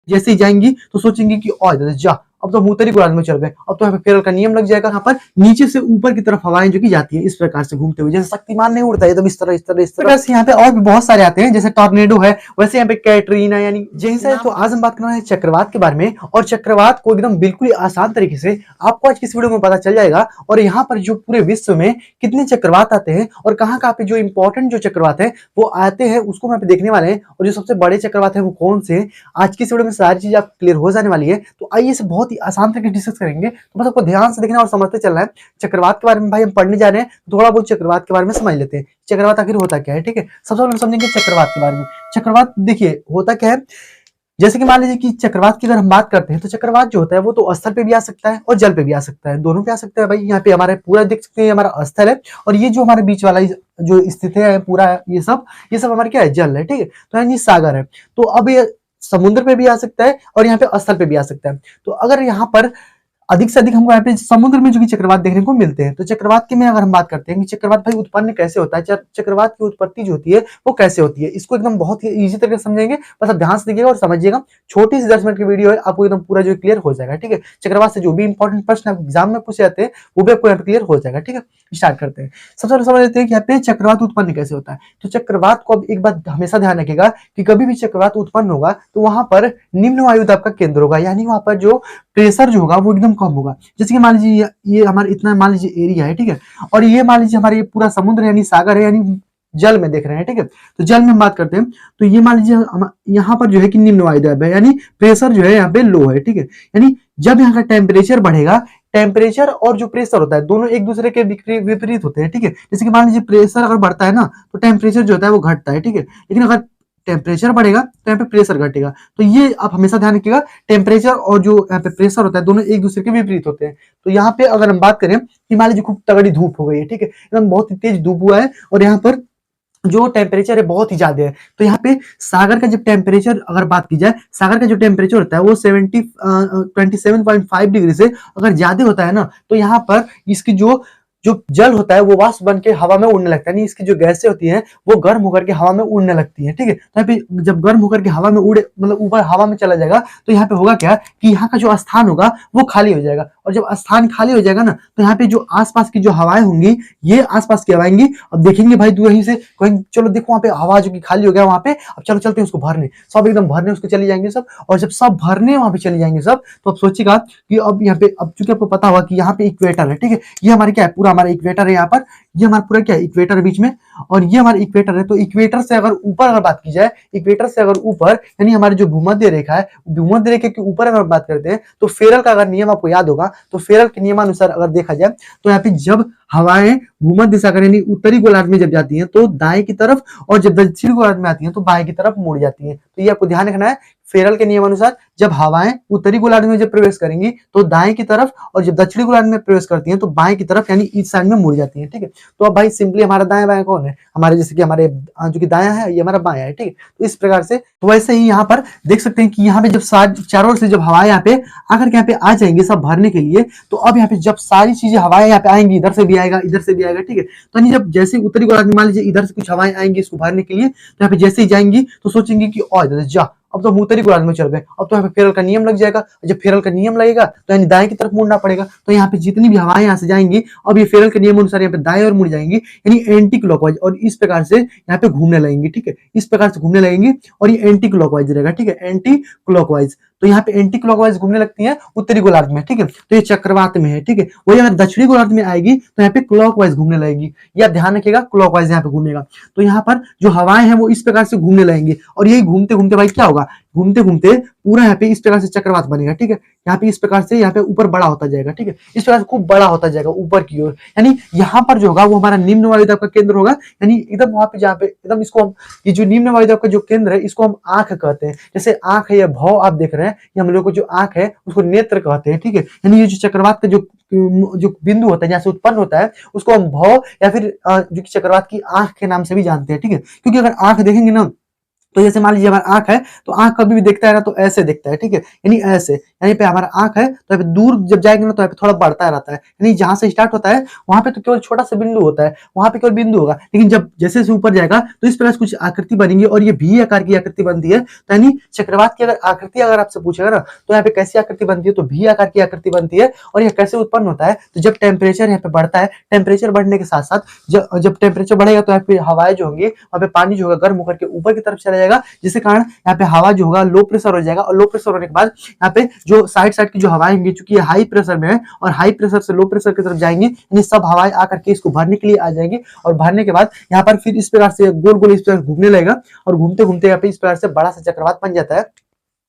जैसे ही जाएंगी तो सोचेंगे कि जा अब तो हम उत्तरी गोलार्ध में चल गए, अब तो यहाँ पे फेरल का नियम लग जाएगा। यहाँ पर नीचे से ऊपर की तरफ हवाएं जो की जाती है इस प्रकार से घूमते हुए, जैसे शक्तिमान नहीं उड़ता एकदम इस तरह इस तरह इस तरह से। यहाँ पे और भी बहुत सारे आते हैं, जैसे टॉर्नेडो है, वैसे यहाँ पे कैटरीना यानी जैसे। तो आज हम बात करना है चक्रवात के बारे में, और चक्रवात को एकदम बिल्कुल आसान तरीके से आपको आज की इस वीडियो में पता चल जाएगा। और यहाँ पर जो पूरे विश्व में कितने चक्रवात आते हैं और कहाँ कहाँ पे जो इंपॉर्टेंट जो चक्रवात है वो आते हैं उसको यहाँ पे देखने वाले हैं, और जो सबसे बड़े चक्रवात है वो कौन से हैं, आज की इस वीडियो में सारी चीज आप क्लियर हो जाने वाली है। तो आइए इसे बहुत ही आसान तरीके से डिस्कस करेंगे, तो बस आपको ध्यान से देखना और समझते चलना है। चक्रवात के बारे में भाई हम पढ़ने जा रहे हैं, तो थोड़ा बहुत चक्रवात के बारे में समझ लेते हैं। चक्रवात आखिर होता क्या है, ठीक है। सबसे पहले हम समझेंगे चक्रवात के बारे में। चक्रवात देखिए होता क्या है, जैसे कि मान लीजिए कि चक्रवात की अगर हम बात करते हैं तो चक्रवात जो होता है वो तो स्थल पे भी आ सकता है और जल पे भी आ सकता है, दोनों पे आ सकता है भाई। यहाँ पे हमारे पूरा देख सकते हैं हमारा स्थल है, और ये जो हमारे बीच वाला जो स्थिति है पूरा ये सब हमारे क्या है, जल है, ठीक है। तो यानी सागर है, तो अब ये समुद्र पे भी आ सकता है और यहाँ पे स्थल पे भी आ सकता है। तो अगर यहाँ पर अधिक से अधिक हमको यहाँ पे समुद्र में जो कि चक्रवात देखने को मिलते हैं। तो चक्रवात की में अगर हम बात करते हैं कि चक्रवात भाई उत्पन्न कैसे होता है, चक्रवात की उत्पत्ति जो होती है वो कैसे होती है, इसको एकदम बहुत ही इजी तरीके से समझेंगे। बस आप ध्यान से देखिएगा और समझिएगा। छोटी सी 10 मिनट की वीडियो है, आपको एकदम पूरा जो क्लियर हो जाएगा, ठीक है। चक्रवात से जो भी इंपॉर्टेंट प्रश्न एग्जाम में पूछे जाते हैं वो भी आपको यहाँ पे क्लियर हो जाएगा, ठीक है। स्टार्ट करते हैं। सबसे पहले समझ लेते हैं कि यहाँ पे चक्रवात उत्पन्न कैसे होता है। तो चक्रवात को अब एक बात हमेशा ध्यान रखिएगा कि कभी भी चक्रवात उत्पन्न होगा तो वहां पर निम्न वायु दाब का केंद्र होगा, यानी वहां पर जो प्रेशर जो होगा वो एकदम कम होगा। जैसे कि मान लीजिए ये हमारा इतना मान लीजिए एरिया है, ठीक है, और ये मान लीजिए हमारे पूरा समुद्र यानी सागर है, यानी जल में देख रहे हैं, ठीक है। तो जल में हम बात करते हैं तो ये मान लीजिए यहाँ पर जो है कि निम्न वायु दाब है, यानी प्रेशर जो है यहाँ पे लो है, ठीक है। यानी जब यहाँ का टेम्परेचर बढ़ेगा, टेम्परेचर और जो प्रेशर होता है दोनों एक दूसरे के विपरीत होते हैं, ठीक है। जैसे कि मान लीजिए प्रेशर अगर बढ़ता है ना तो टेम्परेचर जो होता है वो घटता है, ठीक है। लेकिन अगर टेम्परेचर बढ़ेगा तो यहाँ पे प्रेशर घटेगा। तो ये आप हमेशा ध्यान रखिएगा, टेम्परेचर और जो यहाँ पे प्रेशर होता है दोनों एक दूसरे के विपरीत होते हैं। तो यहाँ पे अगर हम बात करें कि मान लीजिए खूब तगड़ी धूप हो गई है, ठीक है, एकदम बहुत ही तेज धूप हुआ है और यहाँ पर जो टेम्परेचर है बहुत ही ज्यादा है। तो यहाँ पे सागर का जब टेम्परेचर अगर बात की जाए, सागर का जो टेम्परेचर होता है वो 27.5 डिग्री से अगर ज्यादा होता है ना, तो यहाँ पर इसकी जो जो जल होता है वो वाष्प बन के हवा में उड़ने लगता है, यानी इसकी जो गैसें होती हैं वो गर्म होकर के हवा में उड़ने लगती हैं, ठीक है। तो यहाँ पे जब गर्म होकर के हवा में उड़े मतलब ऊपर हवा में चला जाएगा तो यहाँ पे होगा क्या कि यहाँ का जो स्थान होगा वो खाली हो जाएगा, और जब स्थान खाली हो जाएगा ना तो यहाँ पे जो आसपास की जो हवाएं होंगी ये आसपास की हवाएंगी। अब देखेंगे भाई तू यहीं से कहेंगे चलो देखो वहां पे हवा जो कि खाली हो गया वहां पे, अब चलो चलते हैं उसको भरने, सब एकदम भरने उसको चले जाएंगे सब। और जब सब भरने वहां पे चले जाएंगे सब, तो अब सोचिएगा कि अब यहाँ पे अब चूंकि आपको पता होगा कि यहाँ पे इक्वेटर है, ठीक है, ये हमारे क्या है पूरा हमारा इक्वेटर है, यहाँ पर ये हमारा पूरा क्या है इक्वेटर है बीच में, और ये हमारा इक्वेटर है। तो इक्वेटर से अगर ऊपर अगर बात की जाए, इक्वेटर से अगर ऊपर यानी हमारी जो भूमध्य रेखा है, भूमध्य रेखा के ऊपर अगर बात करते हैं तो फेरल का अगर नियम आपको याद होगा तो फेरल के नियमानुसार अगर देखा जाए तो यहाँ पे जब हवाएं भूमध्य सागर यानी उत्तरी गोलार्ध में जब जाती हैं तो दाएं की तरफ, और जब दक्षिण गोलार्ध में आती हैं तो बाएं की तरफ मुड़ जाती हैं। तो ये आपको ध्यान रखना है, फेरल के नियमानुसार जब हवाएं उत्तरी गोलार्ध में जब प्रवेश करेंगी तो दाएं की तरफ, और जब दक्षिणी गोलार्ध में प्रवेश करती हैं तो बाएं की तरफ यानी ईस्ट साइड में मुड़ जाती हैं, ठीक है। तो अब भाई सिंपली हमारा दाएं बाएं कौन है, हमारे जैसे कि हमारे जो कि दायां है ये हमारा बायां है, ठीक है। तो इस प्रकार से तो वैसे ही यहाँ पर देख सकते हैं कि यहाँ पे जब चारों ओर से जब हवाएं यहाँ पे आकर के यहाँ पे आ जाएंगे सब भरने के लिए, तो अब यहाँ पे जब सारी चीजें हवाएं यहाँ पे आएंगी, इधर से भी आएगा इधर से भी आएगा, ठीक है। तो जब जैसे उत्तरी गोलार्ध में मान लीजिए इधर से कुछ हवाएं आएंगी इसको भरने के लिए, तो यहाँ पे जैसे ही जाएंगी तो सोचेंगे कि जा अब तो हम उत्तरी गोलार्ध में चल गए, अब तो यहाँ पे फेरल का नियम लग जाएगा। जब फेरल का नियम लगेगा तो यानी दाएं की तरफ मुड़ना पड़ेगा। तो यहाँ पे जितनी भी हवाएं यहाँ से जाएंगी अब ये फेरल के नियम अनुसार यहाँ पे दाएं और मुड़ जाएंगी, यानी एंटी क्लॉकवाइज, और इस प्रकार से यहाँ पे घूमने लगेंगी, ठीक है। इस प्रकार से घूमने लगेंगी और ये एंटी क्लॉकवाइज रहेगा, ठीक है, एंटी क्लॉकवाइज। तो यहाँ पे एंटी क्लॉकवाइज घूमने लगती है उत्तरी गोलार्ध में, ठीक है। तो ये चक्रवात में है, ठीक है। वही अगर दक्षिणी गोलार्ध में आएगी तो यहाँ पे क्लॉकवाइज घूमने लगेगी, या ध्यान रखिएगा क्लॉकवाइज यहाँ पे घूमेगा। तो यहाँ पर जो हवाएं हैं वो इस प्रकार से घूमने लगेंगी, और यही घूमते घूमते भाई क्या होगा, घूमते घूमते पूरा यहाँ पे इस प्रकार से चक्रवात बनेगा, ठीक है। यहाँ पे इस प्रकार से यहाँ पे ऊपर बड़ा होता जाएगा, ठीक है, इस प्रकार से खूब बड़ा होता जाएगा ऊपर की ओर। यानी यहाँ पर जो होगा वो हमारा निम्न वायु दाब का केंद्र होगा, यानी एकदम वहां पे जहाँ पे एकदम इसको हम ये जो निम्न वायु दाब का जो केंद्र है इसको हम आंख कहते हैं। जैसे आंख है, ये भौ आप देख रहे हैं, ये हम लोग को जो आंख है उसको नेत्र कहते हैं, ठीक है। यानी ये जो चक्रवात का जो बिंदु होता है जहाँ से उत्पन्न होता है उसको हम भौ या फिर जो चक्रवात की आंख के नाम से भी जानते हैं, ठीक है। क्योंकि अगर आंख देखेंगे ना तो जैसे मान लीजिए हमारा आंख है, तो आंख कभी भी देखता है ना तो ऐसे देखता है, ठीक है, यानी ऐसे, यानी पे हमारा आंख है तो यहाँ पे दूर जब जाएंगे ना तो यहाँ पे थोड़ा बढ़ता रहता है, यानी जहां से स्टार्ट होता है वहां पे तो केवल छोटा सा बिंदु होता है, वहां पे केवल बिंदु होगा, लेकिन जब जैसे जैसे ऊपर जाएगा तो इस प्रकार से कुछ आकृति बनेंगी और ये भी आकार की आकृति बनती है। तो यानी चक्रवात की अगर आकृति अगर आपसे पूछेगा ना तो यहाँ पे कैसी आकृति बनती है, तो भी आकार की आकृति बनती है। और यह कैसे उत्पन्न होता है, तो जब टेम्परेचर यहाँ पे बढ़ता है, टेम्परेचर बढ़ने के साथ साथ जब टेम्परेचर बढ़ेगा तो यहाँ पे हवाएं जो होंगी, वहां पे पानी जो होगा गर्म होकर के ऊपर की तरफ चला जाएगा, जिसके कारण यहाँ पे हवा जो होगा लो प्रेशर हो जाएगा, और लो प्रेशर होने के बाद यहाँ पे जो साइड की जो हवाएं होंगी, चूंकि हाई प्रेशर में है और हाई प्रेशर से लो प्रेशर की तरफ जाएंगी, यानी सब हवाएं आकर के इसको भरने के लिए आ जाएंगी, और भरने के बाद यहाँ पर फिर इस प्रकार से गोल गोल इस प्रकार घूमने लगेगा, और घूमते घूमते यहाँ पे इस प्रकार से बड़ा सा चक्रवात बन जाता है।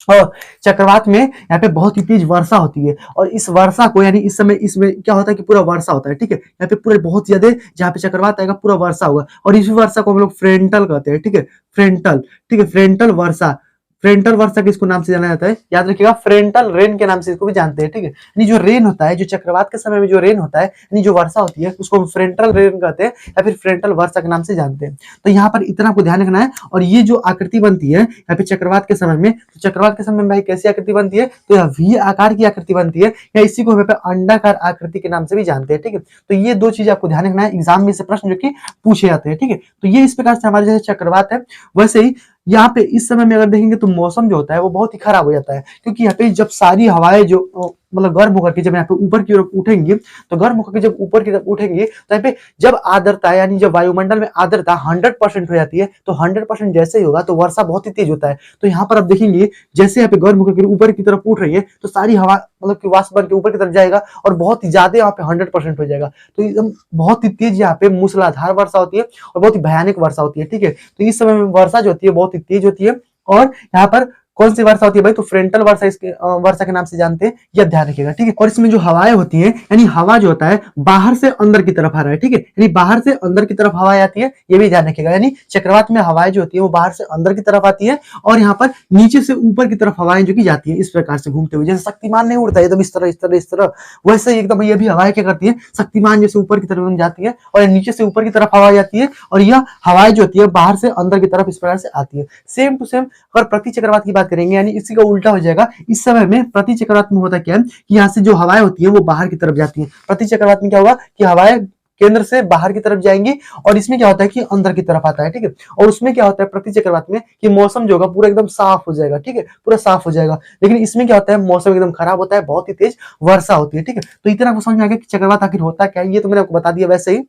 और चक्रवात में यहाँ पे बहुत ही तेज वर्षा होती है, और इस वर्षा को यानी इस समय इसमें क्या होता है कि पूरा वर्षा होता है, ठीक है, यहाँ पे पूरे बहुत ज्यादा जहाँ पे चक्रवात आएगा पूरा वर्षा होगा, और इसी वर्षा को हम लोग फ्रेंटल कहते हैं, ठीक है, फ्रेंटल, ठीक है, फ्रेंटल वर्षा। फ्रेंटल वर्षा किसको नाम से जाना जाता है, याद रखिएगा, फ्रेंटल रेन के नाम से इसको भी जानते हैं, ठीक है, यानी जो रेन होता है, जो चक्रवात के समय में जो रेन होता है, यानी जो वर्षा होती है, उसको हम फ्रेंटल रेन कहते हैं या फिर फ्रेंटल वर्षा के नाम से जानते हैं। तो यहाँ पर इतना आपको ध्यान रखना है। और ये जो आकृति बनती है यहाँ पे चक्रवात के समय में, तो चक्रवात के समय में भाई कैसी आकृति बनती है, तो यह वी आकार की आकृति बनती है, या इसी को हमें अंडाकार आकृति के नाम से भी जानते हैं, ठीक है। तो ये दो चीज आपको ध्यान रखना है, एग्जाम में से प्रश्न जो कि पूछे जाते हैं, ठीक है। तो ये इस प्रकार से हमारे जैसे चक्रवात है, वैसे ही यहाँ पे इस समय में अगर देखेंगे तो मौसम जो होता है वो बहुत ही खराब हो जाता है, क्योंकि यहाँ पे जब सारी हवाएं जो मतलब गर्म होकर के जब यहाँ पे ऊपर की ओर उठेंगी, तो गर्म होकर के जब ऊपर की तरफ उठेंगे तो यहाँ पे जब आर्द्रता यानी जब वायुमंडल में आर्द्रता 100% हो जाती है, तो 100% जैसे ही होगा तो वर्षा बहुत ही तेज होता है। तो यहाँ पर आप देखेंगे जैसे यहाँ पे गर्म होकर के ऊपर की तरफ उठ रही है, तो सारी हवा मतलब कि वाष्प बन के ऊपर की तरफ जाएगा, और बहुत ही ज्यादा यहाँ पे 100% हो जाएगा। तो एकदम बहुत ही तेज यहाँ पे मूसलाधार वर्षा होती है, और बहुत ही भयानक वर्षा होती है, ठीक है। तो इस समय में वर्षा जो होती है बहुत ही तेज होती है, और यहाँ पर कौन सी वर्षा होती है भाई, तो फ्रंटल वर्षा इसके वर्षा के नाम से जानते हैं, यह ध्यान रखिएगा, ठीक है। और इसमें जो हवाएं होती हैं, यानी हवा जो होता है बाहर से अंदर की तरफ आ रहा है, ठीक है, यानी बाहर से अंदर की तरफ हवाएं आती है, ये भी ध्यान रखिएगा। यानी चक्रवात में हवाएं जो होती है वो बाहर से अंदर की तरफ आती है, और यहाँ पर नीचे से ऊपर की तरफ हवाएं जो की जाती है इस प्रकार से घूमते हुए, जैसे शक्तिमान नहीं उड़ता है एकदम इस तरह इस तरह इस तरह, वैसे ही एकदम ये भी हवाएं क्या करती है, शक्तिमान जैसे ऊपर की तरफ जाती है, और नीचे से ऊपर की तरफ हवा जाती है, और यह हवाएं जो होती है बाहर से अंदर की तरफ इस प्रकार से आती है। सेम टू सेम अगर प्रति चक्रवात की बात करेंगे, यानी इसी उल्टा हो जाएगा। इस समय में प्रति चक्रवात में होता क्या है कि यहाँ से जो हवाएं होती है वो बाहर की तरफ जाती है। प्रति चक्रवात में क्या होगा कि हवाएं केंद्र से बाहर की तरफ जाएंगी, और इसमें क्या होता है कि अंदर की तरफ आता है, ठीक है। और उसमें क्या होता है प्रति चक्रवात में कि मौसम जो होगा पूरा एकदम साफ हो जाएगा, ठीक है, पूरा साफ हो जाएगा। लेकिन इसमें क्या होता है, मौसम एकदम खराब होता है, बहुत ही तेज वर्षा होती है, ठीक है। तो इतना आपको समझ में आ गया कि चक्रवात आखिर होता क्या है, ये तो मैंने आपको बता दिया, वैसे ही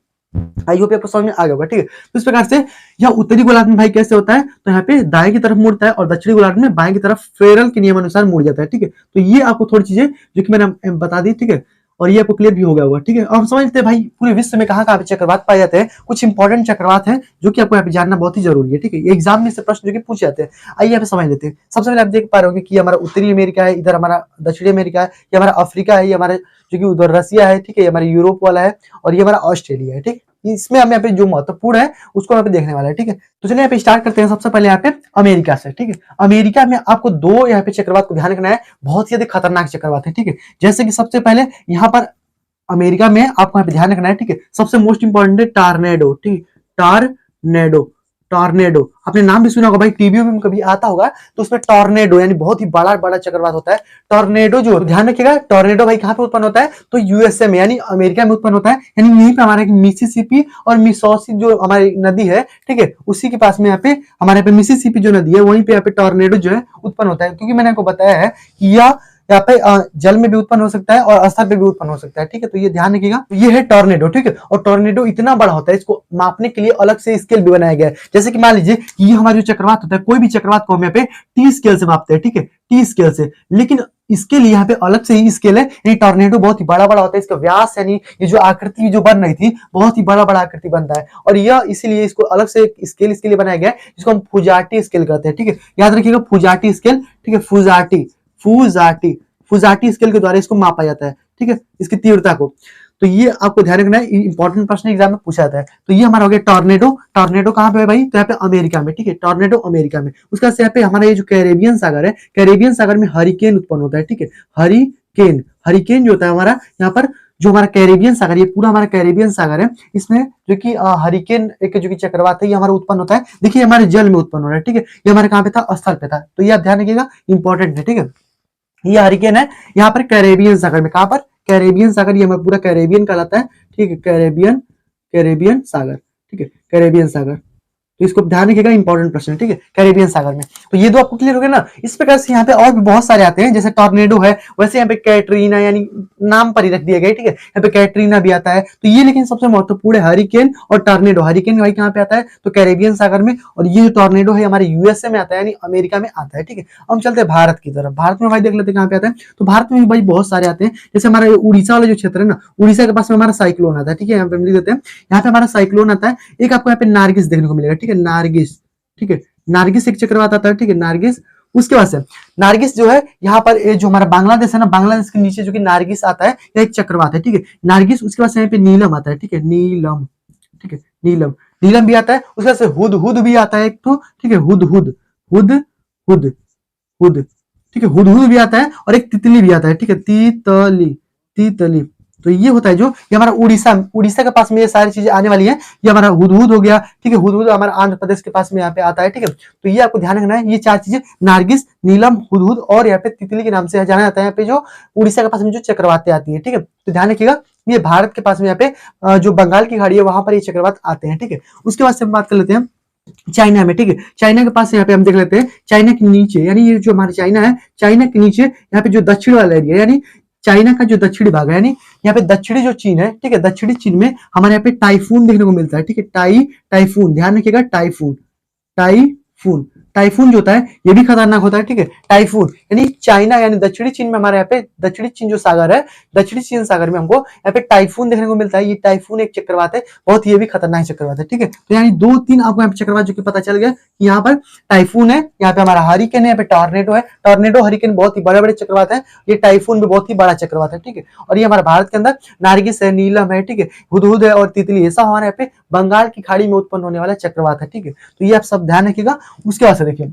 आई होप आपको समझ में आ गया होगा, ठीक है। तो इस प्रकार से यह उत्तरी गोलार्ध में भाई कैसे होता है, तो यहाँ पे दाएं की तरफ मुड़ता है, और दक्षिणी गोलार्ध में बाएं की तरफ फेरल के नियम अनुसार मुड़ जाता है, ठीक है। तो ये आपको थोड़ी चीजें जो कि मैंने बता दी, ठीक है, और ये आपको क्लियर भी हो गया होगा, ठीक है। और हम समझते हैं भाई पूरे विश्व में कहाँ कहाँ पे चक्रवात पाए जाते हैं, कुछ इंपॉर्टेंट चक्रवात हैं जो कि आपको यहाँ पे जानना बहुत ही जरूरी है, ठीक है। ये एग्जाम में से प्रश्न जो कि पूछे जाते हैं, आइए यहाँ पे समझ लेते हैं। सबसे पहले आप देख पा रहे होंगे कि हमारा उत्तरी अमेरिका है, इधर हमारा दक्षिणी अमेरिका है, ये हमारा अफ्रीका है, ये हमारे जो कि उधर रसिया है, ठीक है, ये हमारा यूरोप वाला है, और ये हमारा ऑस्ट्रेलिया है, ठीक। इसमें हम यहाँ पे जो महत्वपूर्ण है उसको यहाँ पे देखने वाला है, ठीक है। तो चलिए यहाँ पे स्टार्ट करते हैं। सबसे पहले यहाँ पे अमेरिका से, ठीक है। अमेरिका में आपको दो यहाँ पे चक्रवात को ध्यान रखना है, बहुत ही ज्यादा खतरनाक चक्रवात है, ठीक है। जैसे कि सबसे पहले यहाँ पर अमेरिका में आपको यहाँ पे ध्यान रखना है, ठीक है। सबसे मोस्ट इंपॉर्टेंट है टॉर्नेडो, ठीक, टॉर्नेडो, टॉर्नेडो आपने नाम भी सुना होगा भाई, टीवी में कभी आता होगा, तो उसमें टॉर्नेडो यानी बहुत ही बड़ा बड़ा चक्रवात होता है। टॉर्नेडो जो ध्यान रखिएगा, टॉर्नेडो भाई कहाँ पे उत्पन्न होता है, तो यूएसए में यानी अमेरिका में उत्पन्न होता है, यानी यहीं पे हमारे मिसिसिपी और मिसौसी जो हमारी नदी है, ठीक है, उसी के पास में यहाँ पे हमारे पे मिसिसिपी जो नदी है, वहीं पे यहाँ पे टॉर्नेडो जो है उत्पन्न होता है। क्योंकि मैंने आपको बताया है कि यह यहाँ पे जल में भी उत्पन्न हो सकता है और स्थल पे भी उत्पन्न हो सकता है, ठीक है। तो ये ध्यान रखिएगा, ये है टॉर्नेडो, ठीक है। और टॉर्नेडो इतना बड़ा होता है, इसको मापने के लिए अलग से स्केल भी बनाया गया है। जैसे कि मान लीजिए ये हमारा जो चक्रवात होता है, कोई भी चक्रवात को हम यहाँ पे टी स्केल से मापते हैं, ठीक है, टी स्केल से। लेकिन इसके लिए यहाँ पे अलग से ही स्केल है, यानी टॉर्नेडो बहुत ही बड़ा बड़ा होता है, इसका व्यास यानी ये जो आकृति जो बन रही थी बहुत ही बड़ा बड़ा आकृति बनता है, और यह इसीलिए इसको अलग से स्केल इसके लिए बनाया गया है, जिसको हम फुजाटी स्केल कहते हैं, ठीक है। याद रखिएगा फुजाटी स्केल, ठीक है, फुजाटी फुजाटी फुजाटी स्केल के द्वारा इसको मापा जाता है, ठीक है, इसकी तीव्रता को। तो ये आपको ध्यान रखना है, इंपॉर्टेंट प्रश्न एग्जाम में पूछा जाता है। तो ये हमारा हो गया टॉर्नेडो। टॉर्नेडो कहाँ पे है भाई, तो यहाँ पे अमेरिका में, ठीक है, टॉर्नेडो अमेरिका में। उसका यहाँ पे हमारा ये जो कैरेबियन सागर है, कैरेबियन सागर में हरिकेन उत्पन्न होता है, ठीक है, हरिकेन, हरिकेन जो होता है हमारा यहाँ पर जो हमारा कैरेबियन सागर, ये पूरा हमारा कैरेबियन सागर है, इसमें जो कि हरिकेन एक जो कि चक्रवात है ये हमारा उत्पन्न होता है। देखिए हमारे जल में उत्पन्न हो रहा है, ठीक है, ये हमारे कहाँ पे था, स्थल पे था, तो ये आप ध्यान रखिएगा, इंपॉर्टेंट है, ठीक है। ये हरिकेन है यहाँ पर कैरेबियन सागर में, कहाँ पर, कैरेबियन सागर, ये हमारा पूरा कैरेबियन कहलाता है, ठीक है, कैरेबियन, कैरेबियन सागर, ठीक है, कैरेबियन सागर, तो इसको ध्यान रखिएगा, इंपॉर्टेंट प्रश्न है, ठीक है, कैरेबियन सागर में। तो ये दो आपको क्लियर हो गया ना। इस प्रकार से यहाँ पे और भी बहुत सारे आते हैं, जैसे टॉर्नेडो है, वैसे यहाँ पे कैटरीना, यानी नाम पर ही रख दिया गया, ठीक है, यहाँ पे कैटरीना भी आता है। तो ये लेकिन सबसे महत्वपूर्ण है हरिकेन और टॉर्नेडो। हरिकेन भाई कहाँ पे आता है, तो कैरेबियन सागर में, और ये जो टॉर्नेडो है हमारे यूएसए में आता है, यानी अमेरिका में आता है, ठीक है। हम चलते हैं भारत की तरफ। भारत में भाई देख लेते हैं कहाँ पे आता है, तो भारत में भी भाई बहुत सारे आते हैं। जैसे हमारा उड़ीसा वाला जो क्षेत्र है ना, उड़ीसा के पास में हमारा साइक्लोन आता है, ठीक है, यहाँ पे हम लिख देते हैं, यहाँ पे हमारा साइक्लोन आता है। एक आपको यहाँ पे नारगिस देखने को मिलेगा, ठीक है, नारगिस, ठीक है, नारगिस एक चक्रवात आता है, ठीक है, नारगिस। उसके बाद से नारगिस जो है यहाँ पर जो हमारा बांग्लादेश है ना, बांग्लादेश के नीचे जो कि नारगिस आता है, यह एक चक्रवात है, ठीक है, नारगिस। उसके बाद से यहाँ पे नीलम आता है, ठीक है, नीलम, ठीक है, नीलम, नीलम भी आता है। उसके बाद से हुद, हुद भी आता है एक तो, ठीक है, हुद, हुद, हुद, हुद, हुद, ठीक है, हुद, हुद भी आता है, और एक तितली भी आता है, ठीक है, तीतली, तीतली। तो ये होता है जो, ये हमारा उड़ीसा, उड़ीसा के पास में ये सारी चीजें आने वाली है। ये हमारा हुदहुद हो गया, ठीक है, हुदहुद हमारा आंध्र प्रदेश के पास में यहाँ पे आता है, ठीक है। तो ये आपको ध्यान रखना है, ये चार चीजें, नारगिस, नीलम, हुदहुद और यहाँ पे तितली के नाम से जाना जाता है, यहाँ पे जो उड़ीसा के पास में जो चक्रवातें आती है, ठीक है। तो ध्यान रखिएगा, ये भारत के पास में यहाँ पे जो बंगाल की खाड़ी है वहां पर ये चक्रवात आते हैं, ठीक है। उसके बाद से हम बात कर लेते हैं चाइना में, ठीक है, चाइना के पास यहाँ पे हम देख लेते हैं, चाइना के नीचे, यानी ये जो हमारा चाइना है, चाइना के नीचे यहाँ पे जो दक्षिण वाला एरिया, यानी चाइना का जो दक्षिणी भाग है, यानी यहाँ पे दक्षिणी जो चीन है, ठीक है, दक्षिणी चीन में हमारे यहाँ पे टाइफून देखने को मिलता है, ठीक है, टाइफून, ध्यान रखिएगा, टाइफून, टाइफून, टाइफून जो होता है ये भी खतरनाक होता है, ठीक है, टाइफून, यानी चाइना, यानी दक्षिणी चीन में हमारे यहाँ पे दक्षिणी चीन जो सागर है, दक्षिणी चीन सागर में हमको यहाँ पे टाइफून देखने को मिलता है। ये टाइफून एक चक्रवात है, बहुत ये भी खतरनाक चक्रवात है, ठीक है। तो यानी दो तीन आपको यहाँ पे चक्रवात जो कि पता चल गया कि यहाँ पर टाइफून है, यहाँ पे हमारा हरिकेन है, यहाँ पे टॉर्नेडो है, टॉर्नेडो हरिकेन बहुत ही बड़े बड़े चक्रवात है, ये टाइफून भी बहुत ही बड़ा चक्रवात है, ठीक है। और ये हमारा भारत के अंदर नारगिस है, नीलम है, ठीक है, हुदहुद है और तितली है, सब हमारे यहाँ पे बंगाल की खाड़ी में उत्पन्न होने वाला चक्रवात है, ठीक है। तो ये आप सब ध्यान रखिएगा। उसके बाद से देखिए,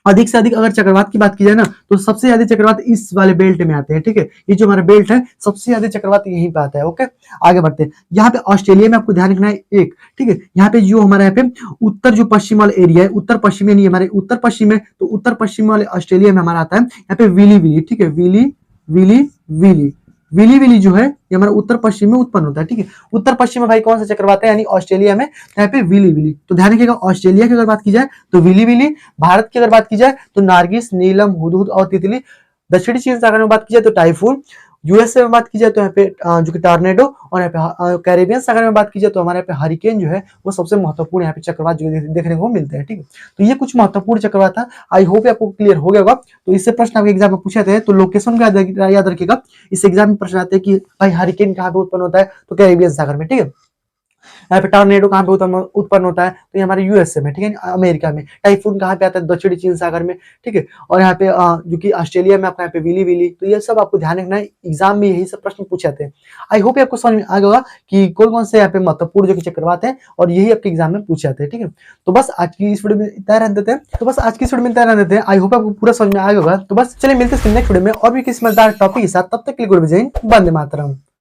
अधिक से अधिक अगर चक्रवात की बात की जाए ना, तो सबसे ज्यादा चक्रवात इस वाले बेल्ट में आते हैं, ठीक है, ये जो हमारा बेल्ट है सबसे ज्यादा चक्रवात यहीं पे आता है। ओके, आगे बढ़ते हैं। यहाँ पे ऑस्ट्रेलिया में आपको ध्यान रखना है एक, ठीक है, यहाँ पे जो हमारा यहाँ पे उत्तर जो पश्चिम वाला एरिया है, उत्तर पश्चिम नहीं हमारे उत्तर पश्चिम है, तो उत्तर पश्चिम वाले ऑस्ट्रेलिया में हमारा आता है यहाँ पे विली विली, ठीक है, विली विली विली, विली विली जो है ये हमारा उत्तर पश्चिम में उत्पन्न होता है, ठीक है। उत्तर पश्चिम में भाई कौन सा चक्रवात है, यानी ऑस्ट्रेलिया में, यहाँ पे विली विली। तो ध्यान रखिएगा, ऑस्ट्रेलिया की अगर बात की जाए तो विली विली, भारत की अगर बात की जाए तो नारगिस, नीलम, हुदहुद और तितली, दक्षिणी चीन सागर में बात की जाए तो टाइफून, यूएसए में बात की जाए तो यहाँ पे जो कि टॉर्नेडो, और यहाँ पे कैरेबियन सागर में बात की जाए तो हमारे यहाँ पे हरिकेन जो है वो सबसे महत्वपूर्ण यहाँ पे चक्रवात जो देखने को मिलते हैं, ठीक है। तो ये कुछ महत्वपूर्ण चक्रवात था, आई होप आपको क्लियर हो गया होगा। तो इससे प्रश्न आपके एग्जाम में पूछे थे, तो लोकेशन का याद रखिएगा। इस एग्जाम में प्रश्न आते हैं कि भाई हरिकेन कहाँ पे उत्पन्न होता है, तो कैरेबियन सागर में, ठीक है। यहाँ पे टॉर्नेडो कहाँ पे उत्पन्न होता है, तो ये हमारे यूएसए में, ठीक है, अमेरिका में। टाइफून कहाँ पे आता है, दक्षिणी चीन सागर में, ठीक है। और यहाँ पे जो कि ऑस्ट्रेलिया में आपका यहाँ पे विली विली। तो ये सब आपको ध्यान रखना है, एग्जाम में यही सब प्रश्न पूछे थे। आई होप आपको समझ में आ गया होगा कि कौन कौन से यहाँ पे महत्वपूर्ण जो कि चक्रवात है, और यही आपके एग्जाम में पूछे थे, ठीक है। तो बस आज की इस वीडियो में इतना रहने देते हैं, तो बस आज की इस वीडियो में इतना रहने देते हैं। आई होप आपको पूरा समझ में आ गया होगा। तो बस चलिए मिलते हैं नेक्स्ट वीडियो में और भी किसी मजेदार टॉपिक के साथ। तब तक के लिए गुड बाय, वंदे मातरम।